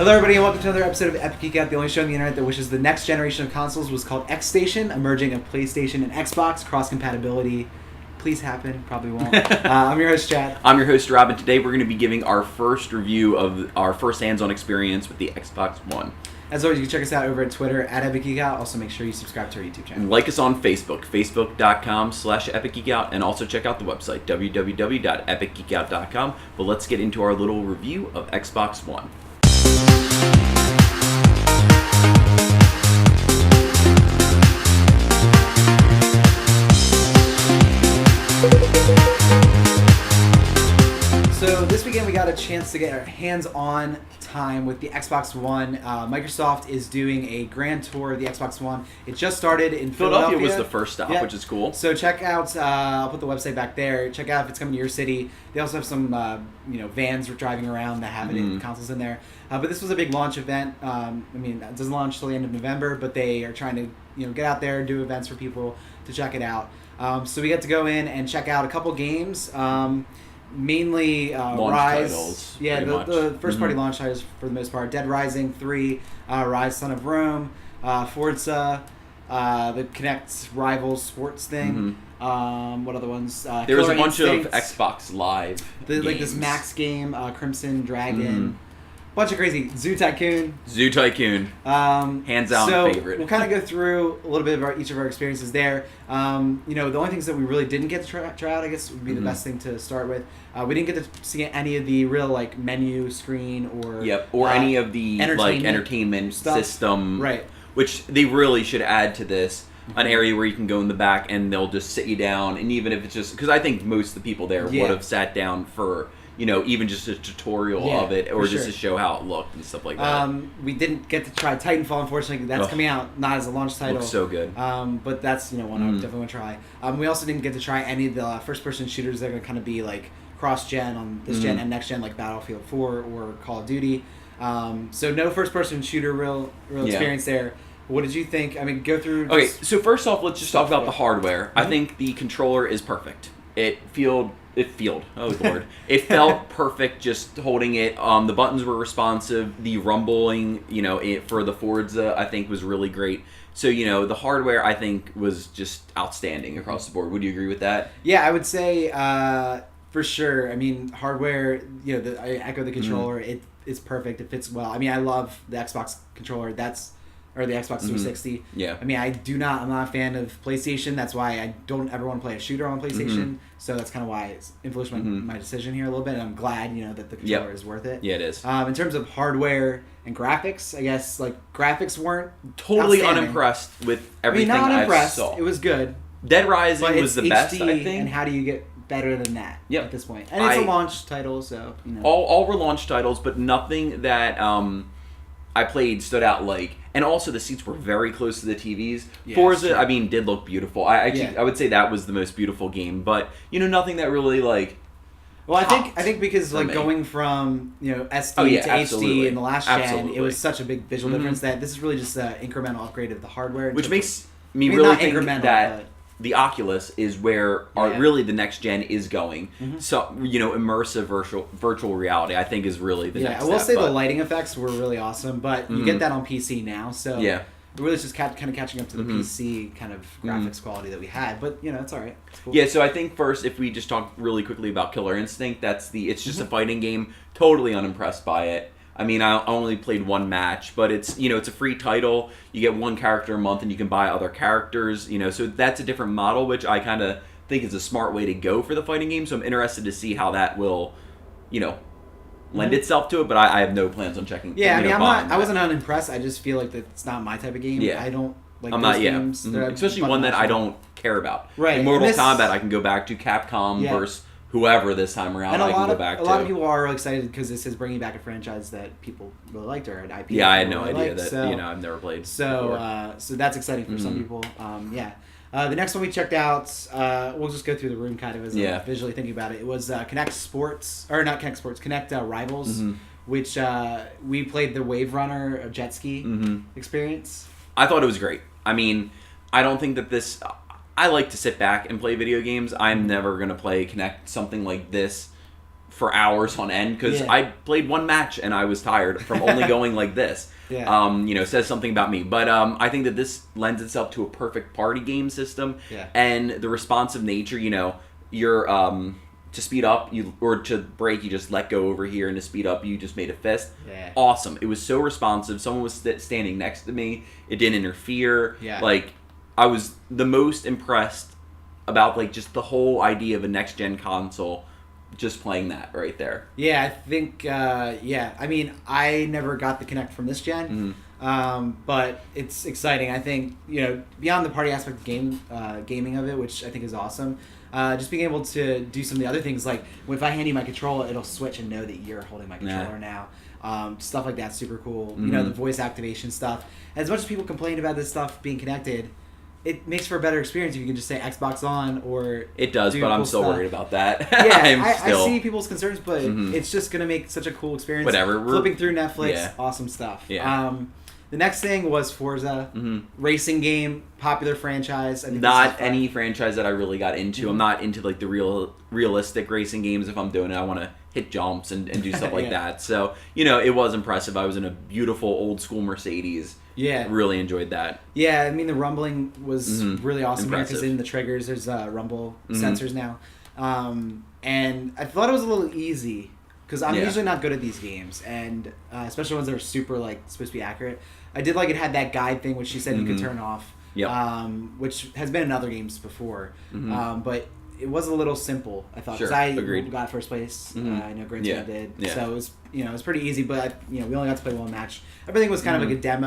Hello everybody and welcome to another episode of Epic Geek Out, the only show on the internet that wishes the next generation of consoles was called X Station, emerging of PlayStation and Xbox, cross-compatibility. Please happen, probably won't. I'm your host, Chad. I'm your host, Rob, and today we're going to be giving our first review of our first hands-on experience with the Xbox One. As always, you can check us out over at Twitter, at Epic Geek Out. Also, make sure you subscribe to our YouTube channel. And like us on Facebook, facebook.com/epicgeekout, and also check out the website, www.epicgeekout.com. But let's get into our little review of Xbox One. So this weekend we got a chance to get our hands-on time with the Xbox One. Microsoft is doing a grand tour of the Xbox One. It just started in Philadelphia. Was the first stop, which is cool. So check out, I'll put the website back there. Check out if it's coming to your city. They also have some vans driving around that have consoles in there. But this was a big launch event. It doesn't launch till the end of November, but they are trying to get out there, do events for people to check it out. So we got to go in and check out a couple games. Mainly Rise. Titles, the first party launch titles for the most part. Dead Rising 3, Rise Son of Rome, Forza, the Kinect Rivals sports thing. What other ones? There was a bunch of Xbox Live games. Like this Max game, Crimson Dragon. Bunch of crazy. Zoo Tycoon. Hands down favorite. We'll kind of go through a little bit of each of our experiences there. The only things that we really didn't get to try out, I guess, would be the best thing to start with. We didn't get to see any of the real menu screen or any of the entertainment stuff. System, right? Which they really should add to this. An area where you can go in the back and they'll just sit you down, and even if it's just because I think most of the people there would have sat down for. Even just a tutorial of it, or just to show how it looked and stuff like that. We didn't get to try Titanfall, unfortunately. That's coming out not as a launch title. Looks so good. But that's one I definitely want to try. We also didn't get to try any of the first-person shooters that are going to kind of be cross-gen on this gen and next gen, like Battlefield 4 or Call of Duty. So no first-person shooter real experience there. What did you think? Go through. Okay, so first off, let's just talk about the hardware. I think the controller is perfect. It felt perfect just holding it. The buttons were responsive. The rumbling, for the Forza, I think was really great. So, the hardware, I think, was just outstanding across the board. Would you agree with that? Yeah, I would say for sure. Hardware, I echo the controller. It's perfect. It fits well. I love the Xbox controller. Or the Xbox 360. Yeah. I'm not a fan of PlayStation. That's why I don't ever want to play a shooter on PlayStation. So that's kind of why it's influenced my decision here a little bit. And I'm glad, that the controller is worth it. Yeah, it is. In terms of hardware and graphics, I guess, graphics weren't totally unimpressed with everything I saw. It was good. Dead Rising was the best, I think. And how do you get better than that at this point? And it's a launch title, so, All were launch titles, but nothing that I played stood out and also the seats were very close to the TVs. Yeah, Forza, did look beautiful. I would say that was the most beautiful game, but nothing that really Well, I think because going from SD to HD in the last gen, it was such a big visual difference that this is really just an incremental upgrade of the hardware, which makes me really think that the Oculus is where really the next gen is going. So immersive virtual reality, I think, is really the next. I will say the lighting effects were really awesome, but you get that on PC now, so really it's just kind of catching up to the PC kind of graphics quality that we had. But it's all right. It's cool. Yeah, so I think first, if we just talk really quickly about Killer Instinct, it's just a fighting game. Totally unimpressed by it. I only played one match, but it's it's a free title. You get one character a month, and you can buy other characters. So that's a different model, which I kind of think is a smart way to go for the fighting game. So I'm interested to see how that will, lend itself to it. But I have no plans on checking. Yeah, I wasn't unimpressed. I just feel like it's not my type of game. Yeah. I don't like those games. Especially one that I don't care about. Right. In Mortal Kombat, I can go back to Capcom versus whoever this time around. And I can go back to. A lot of people are really excited because this is bringing back a franchise that people really liked, or an IP. Yeah, I had no idea that I've never played. So that's exciting for some people. The next one we checked out, we'll just go through the room kind of as I'm visually thinking about it. It was Kinect Rivals, which we played the Wave Runner jet ski experience. I thought it was great. I don't think that this. I like to sit back and play video games. I'm never going to play Kinect something like this for hours on end because Yeah. I played one match and I was tired from only going like this. Yeah. Says something about me. But I think that this lends itself to a perfect party game system. Yeah. And the responsive nature, you're to speed up or to break, you just let go over here, and to speed up, you just made a fist. Yeah. Awesome. It was so responsive. Someone was standing next to me. It didn't interfere. Yeah. Like, I was the most impressed about, like, just the whole idea of a next-gen console just playing that right there. Yeah, I think, I mean, I never got the Kinect from this gen, but it's exciting. I think, beyond the party aspect of gaming of it, which I think is awesome, just being able to do some of the other things, like, if I hand you my controller, it'll switch and know that you're holding my controller now. Stuff like that's super cool. The voice activation stuff. As much as people complain about this stuff being connected, it makes for a better experience if you can just say Xbox on or... It does, but I'm still worried about that. Yeah, I see people's concerns, but it's just going to make such a cool experience. Whatever. Flipping through Netflix, awesome stuff. Yeah. The next thing was Forza, racing game, popular franchise. Not any franchise that I really got into. I'm not into like the realistic racing games. If I'm doing it, I want to hit jumps and do stuff like that. So, it was impressive. I was in a beautiful old school Mercedes. Yeah. Really enjoyed that. Yeah, I mean, the rumbling was really awesome because in the triggers, there's rumble sensors now. And I thought it was a little easy because I'm usually not good at these games, and especially ones that are super, like, supposed to be accurate. I did like it had that guide thing, which she said you could turn off, which has been in other games before. But it was a little simple, I thought, because I got first place. I know Gran Turismo did, so it was it was pretty easy. But we only got to play one match. Everything was kind of like a dev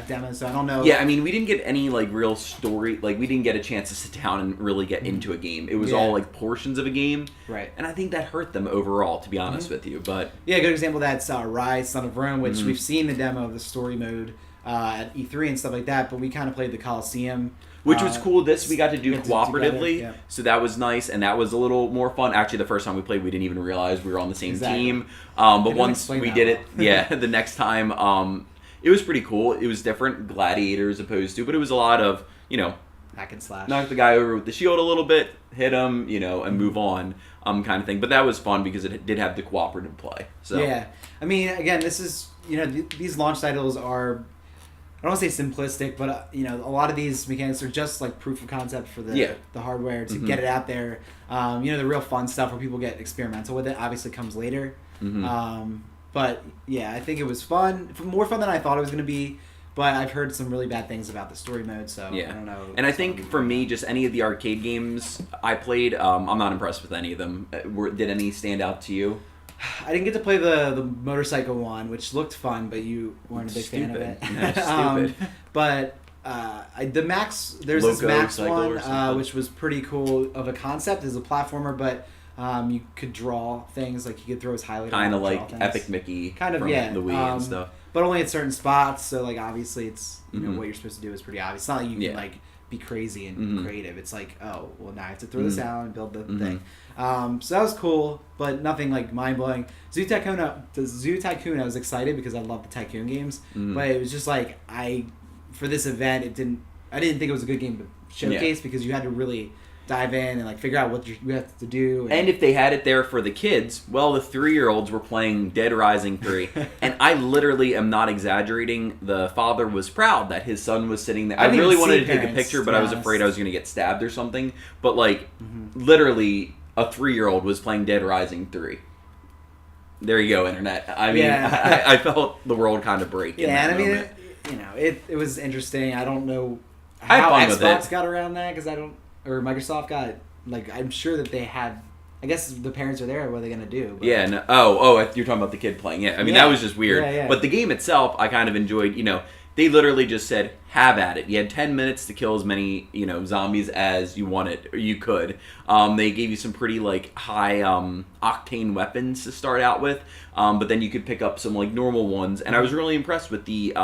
demo, so I don't know. Yeah, I mean, we didn't get any like real story. Like, we didn't get a chance to sit down and really get into a game. It was all like portions of a game, right? And I think that hurt them overall, to be honest with you. But yeah, a good example of that's Rise, Son of Rome, which we've seen the demo of the story mode at E3 and stuff like that. But we kind of played the Coliseum. Which was cool. This we got to do cooperatively, together, so that was nice, and that was a little more fun. Actually, the first time we played, we didn't even realize we were on the same team. But once we did it, the next time, it was pretty cool. It was different, Gladiator as opposed to, but it was a lot of, hack and slash. Knock the guy over with the shield a little bit, hit him, and move on, kind of thing. But that was fun because it did have the cooperative play. So yeah, I mean, again, this is these launch titles are. I don't want to say simplistic, but a lot of these mechanics are just like proof of concept for the hardware to get it out there. The real fun stuff where people get experimental with it obviously comes later. But yeah, I think it was fun, more fun than I thought it was going to be. But I've heard some really bad things about the story mode, so I don't know. And I think for me, just any of the arcade games I played, I'm not impressed with any of them. Did any stand out to you? I didn't get to play the motorcycle one, which looked fun, but you weren't a big fan of it. Stupid. But there's Loco this Max one, which was pretty cool of a concept as a platformer, but you could draw things, like you could throw his highlight. Kind of like Epic Mickey, kind of, from the Wii and stuff. But only at certain spots. So like obviously, it's what you're supposed to do is pretty obvious. It's not like you can like be crazy and creative. It's like, oh, well, now I have to throw this out and build the thing. So that was cool, but nothing like mind-blowing. Zoo Tycoon, I was excited because I love the Tycoon games, but it was just like, for this event, I didn't think it was a good game to showcase because you had to really dive in and like figure out what you have to do. And if they had it there for the kids, well, the 3-year-olds were playing Dead Rising 3. And I literally am not exaggerating. The father was proud that his son was sitting there. I really wanted to take a picture, but I was afraid I was going to get stabbed or something. But like, literally, a 3-year-old was playing Dead Rising 3. There you go, internet. I mean, I felt the world kind of break. Yeah, and I mean, it was interesting. I don't know how Xbox got around that or Microsoft got, like, I'm sure that they had, I guess the parents are there, what are they going to do? But, yeah, no, you're talking about the kid playing it. I mean, that was just weird. Yeah. But the game itself, I kind of enjoyed, they literally just said, have at it. You had 10 minutes to kill as many, zombies as you wanted, or you could. They gave you some pretty, like, high octane weapons to start out with, but then you could pick up some, like, normal ones, and I was really impressed with the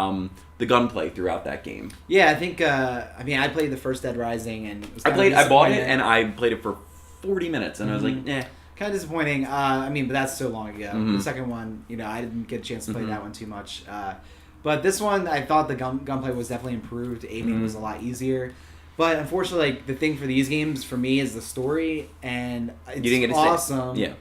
gunplay throughout that game. Yeah, I think, I played the first Dead Rising, and it was I bought it, and I played it for 40 minutes, and I was like, eh. Kind of disappointing. But that's so long ago. The second one, I didn't get a chance to play that one too much. But this one, I thought the gunplay was definitely improved. Aiming was a lot easier. But unfortunately, like, the thing for these games, for me, is the story, and it's awesome.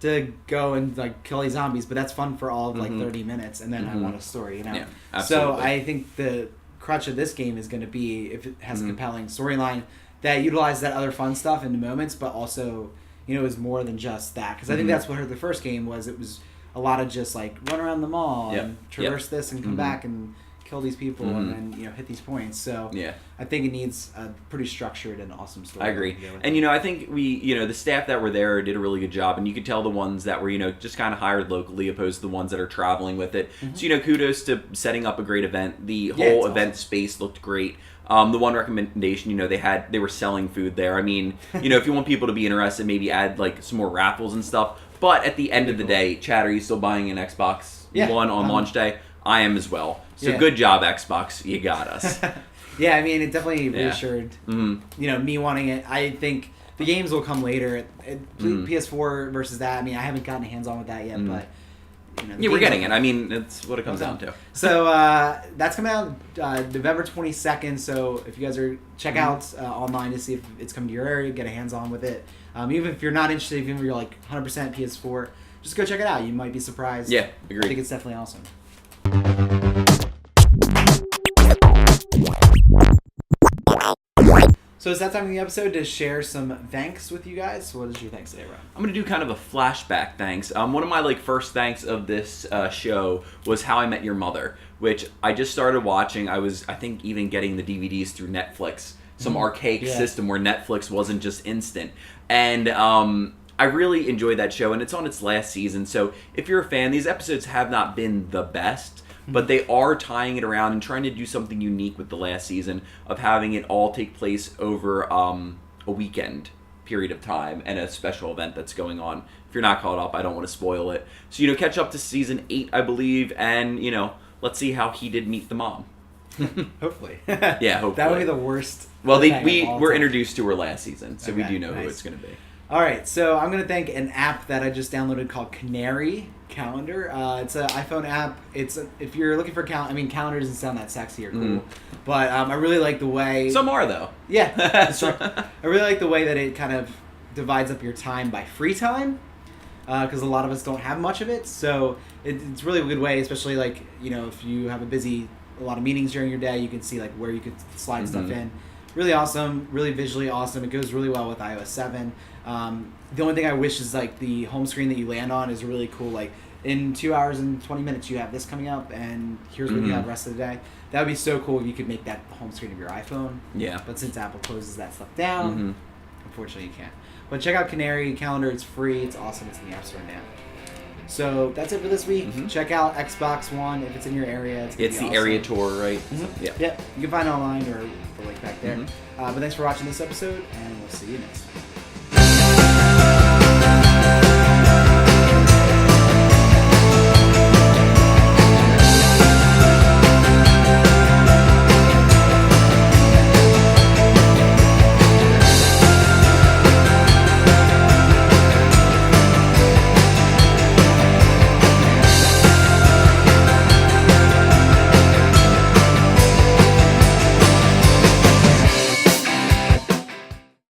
to go and like kill these zombies, but that's fun for all of like 30 minutes, and then I want a story, you know. Yeah, so absolutely. I think the crutch of this game is going to be if it has a compelling storyline that utilizes that other fun stuff in the moments, but also is more than just that, because I think that's what hurt the first game was. It was a lot of just like run around the mall and traverse this and come back and kill these people and then hit these points. So I think it needs a pretty structured and awesome story. I agree. And I think the staff that were there did a really good job, and you could tell the ones that were just kind of hired locally opposed to the ones that are traveling with it. So kudos to setting up a great event. The whole event space looked great. The one recommendation, they were selling food there. I mean, if you want people to be interested, maybe add like some more raffles and stuff. But at the end of the day, Chad, are you still buying an Xbox One on launch day? I am as well. So good job, Xbox. You got us. Yeah, I mean, it definitely reassured, me wanting it. I think the games will come later. PS4 versus that. I mean, I haven't gotten hands-on with that yet, but... we're getting it. I mean, that's what it comes down to. So that's coming out November 22nd. So if you guys are check out online to see if it's coming to your area, get a hands-on with it. Even if you're not interested, even if you're like 100% PS4, just go check it out. You might be surprised. Yeah, agreed. I think it's definitely awesome. So it's that time of the episode to share some thanks with you guys. What is your thanks today, Rob? I'm going to do kind of a flashback thanks. One of my first thanks of this show was How I Met Your Mother, which I just started watching. I think, even getting the DVDs through Netflix, some archaic system where Netflix wasn't just instant. And I really enjoyed that show, and it's on its last season. So if you're a fan, these episodes have not been the best, but they are tying it around and trying to do something unique with the last season of having it all take place over a weekend period of time and a special event that's going on. If you're not caught up, I don't want to spoil it. So, catch up to season 8, I believe, and, let's see how he did meet the mom. Hopefully. Yeah, hopefully. That would be the worst. Well, we were introduced to her last season, so we do know who it's going to be. All right, so I'm going to thank an app that I just downloaded called Canary Calendar. It's an iPhone app. If you're looking for calendar doesn't sound that sexy or cool, but I really like the way... Some are, though. Yeah, that's true. I really like the way that it kind of divides up your time by free time, because a lot of us don't have much of it, so it's really a good way, especially if you have a lot of meetings during your day, you can see where you could slide stuff in. Really awesome, really visually awesome. It goes really well with iOS 7. The only thing I wish is the home screen that you land on is really cool. In 2 hours and 20 minutes, you have this coming up, and here's what you have the rest of the day. That would be so cool if you could make that the home screen of your iPhone. Yeah. But since Apple closes that stuff down, unfortunately you can't. But check out Canary Calendar. It's free. It's awesome. It's in the App Store now. So that's it for this week. Check out Xbox One if it's in your area. It's the area tour, right? So, yeah. You can find it online or the link back there. But thanks for watching this episode, and we'll see you next time.